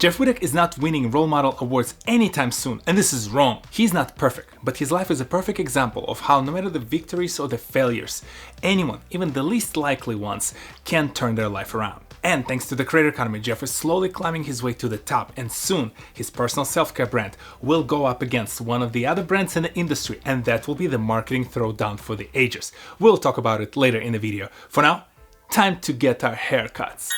Jeff Wittek is not winning role model awards anytime soon, and this is wrong. He's not perfect, but his life is a perfect example of how no matter the victories or the failures, anyone, even the least likely ones, can turn their life around. And thanks to the creator economy, Jeff is slowly climbing his way to the top, and soon his personal self-care brand will go up against one of the other brands in the industry, and that will be the marketing throwdown for the ages. We'll talk about it later in the video. For now, time to get our haircuts.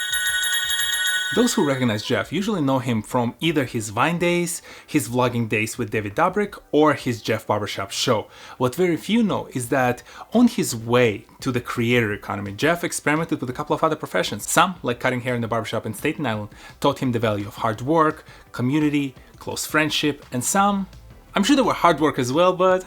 Those who recognize Jeff usually know him from either his Vine days, his vlogging days with Dobrik, or his Jeff Barbershop show. What very few know is that on his way to the creator economy, Jeff experimented with a couple of other professions. Some, like cutting hair in the barbershop in Staten Island, taught him the value of hard work, community, close friendship, and some, I'm sure they were hard work as well, but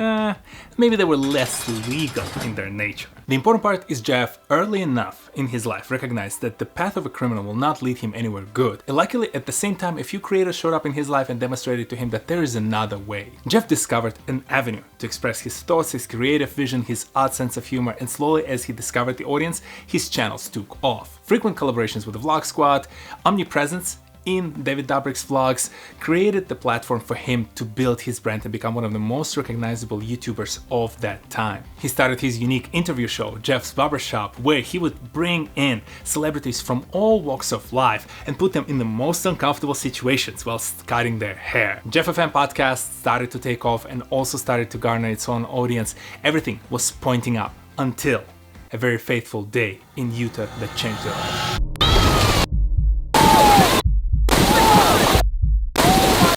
maybe they were less legal in their nature. The important part is Jeff, early enough in his life, recognized that the path of a criminal will not lead him anywhere good. And luckily, at the same time, a few creators showed up in his life and demonstrated to him that there is another way. Jeff discovered an avenue to express his thoughts, his creative vision, his odd sense of humor, and slowly as he discovered the audience, his channels took off. Frequent collaborations with the Vlog Squad, omnipresence in Dobrik's vlogs created the platform for him to build his brand and become one of the most recognizable YouTubers of that time. He started his unique interview show, Jeff's Barbershop, where he would bring in celebrities from all walks of life and put them in the most uncomfortable situations whilst cutting their hair. Jeff FM podcast started to take off and also started to garner its own audience. Everything was pointing up until a very fateful day in Utah that changed it all.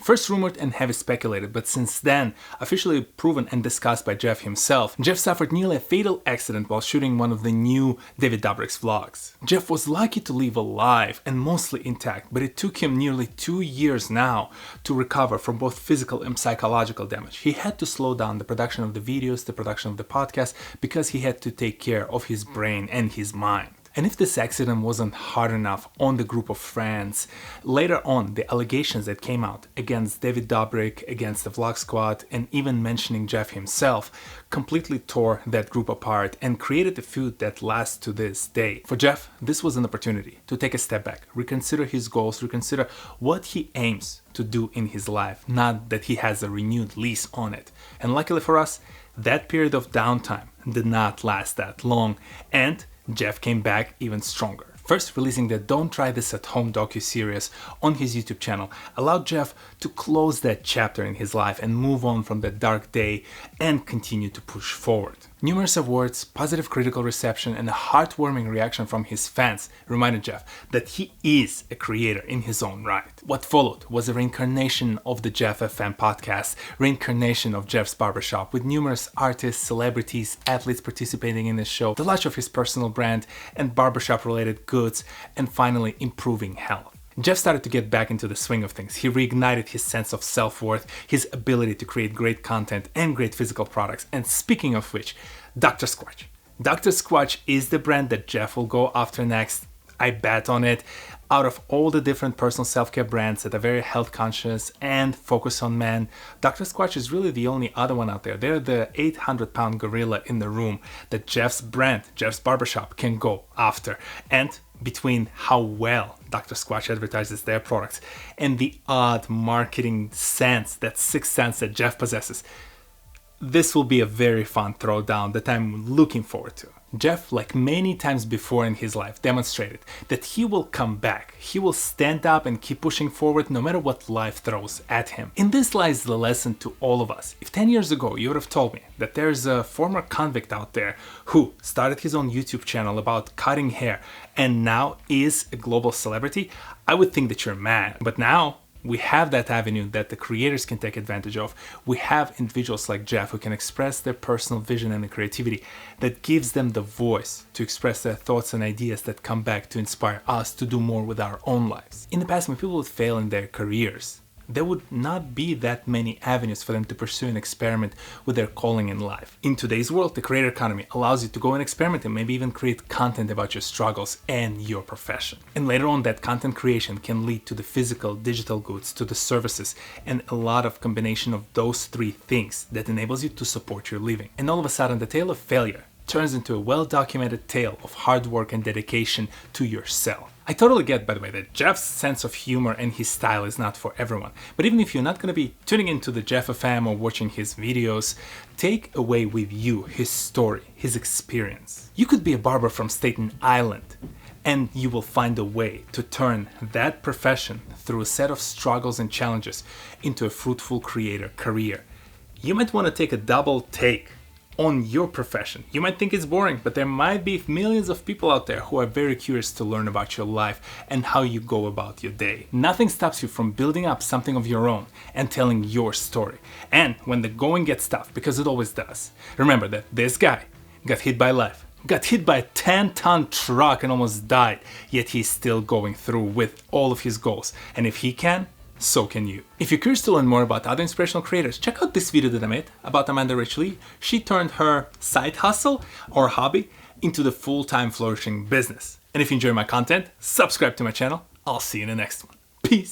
First rumored and heavily speculated, but since then officially proven and discussed by Jeff himself, Jeff suffered nearly a fatal accident while shooting one of the new Dobrik's vlogs. Jeff was lucky to leave alive and mostly intact, but it took him nearly 2 years now to recover from both physical and psychological damage. He had to slow down the production of the videos, the production of the podcast, because he had to take care of his brain and his mind. And if this accident wasn't hard enough on the group of friends, later on the allegations that came out against Dobrik, against the Vlog Squad, and even mentioning Jeff himself completely tore that group apart and created a feud that lasts to this day. For Jeff, this was an opportunity to take a step back, reconsider his goals, reconsider what he aims to do in his life, not that he has a renewed lease on it. And luckily for us, that period of downtime did not last that long, and Jeff came back even stronger. First, releasing the Don't Try This at Home docu-series on his YouTube channel allowed Jeff to close that chapter in his life and move on from that dark day and continue to push forward. Numerous awards, positive critical reception, and a heartwarming reaction from his fans reminded Jeff that he is a creator in his own right. What followed was a reincarnation of the Jeff FM podcast, reincarnation of Jeff's Barbershop, with numerous artists, celebrities, athletes participating in the show, the launch of his personal brand and barbershop-related goods, and finally improving health. Jeff started to get back into the swing of things. He reignited his sense of self-worth, his ability to create great content and great physical products. And speaking of which, Dr. Squatch. Dr. Squatch is the brand that Jeff will go after next. I bet on it. Out of all the different personal self-care brands that are very health conscious and focus on men, Dr. Squatch is really the only other one out there. They're the 800-pound gorilla in the room that Jeff's brand, Jeff's Barbershop, can go after. And between how well Dr. Squatch advertises their products and the odd marketing sense, that sixth sense that Jeff possesses, this will be a very fun throwdown that I'm looking forward to. Jeff, like many times before in his life, demonstrated that he will come back. He will stand up and keep pushing forward no matter what life throws at him. In this lies the lesson to all of us. If 10 years ago you would have told me that there's a former convict out there who started his own YouTube channel about cutting hair and now is a global celebrity, I would think that you're mad. But now, we have that avenue that the creators can take advantage of. We have individuals like Jeff who can express their personal vision and the creativity that gives them the voice to express their thoughts and ideas that come back to inspire us to do more with our own lives. In the past, when people would fail in their careers, there would not be that many avenues for them to pursue and experiment with their calling in life. In today's world, the creator economy allows you to go and experiment and maybe even create content about your struggles and your profession. And later on, that content creation can lead to the physical, digital goods, to the services, and a lot of combination of those three things that enables you to support your living. And all of a sudden, the tale of failure turns into a well-documented tale of hard work and dedication to yourself. I totally get, by the way, that Jeff's sense of humor and his style is not for everyone. But even if you're not going to be tuning into the Jeff FM or watching his videos, take away with you his story, his experience. You could be a barber from Staten Island, and you will find a way to turn that profession through a set of struggles and challenges into a fruitful creator career. You might want to take a double take on your profession. You might think it's boring, but there might be millions of people out there who are very curious to learn about your life and how you go about your day. Nothing stops you from building up something of your own and telling your story. And when the going gets tough, because it always does, remember that this guy got hit by life, got hit by a 10-ton truck and almost died, yet he's still going through with all of his goals. And if he can, so can you. If you're curious to learn more about other inspirational creators, check out this video that I made about Amanda Rich Lee. She turned her side hustle or hobby into the full-time flourishing business. And if you enjoy my content, subscribe to my channel. I'll see you in the next one. Peace.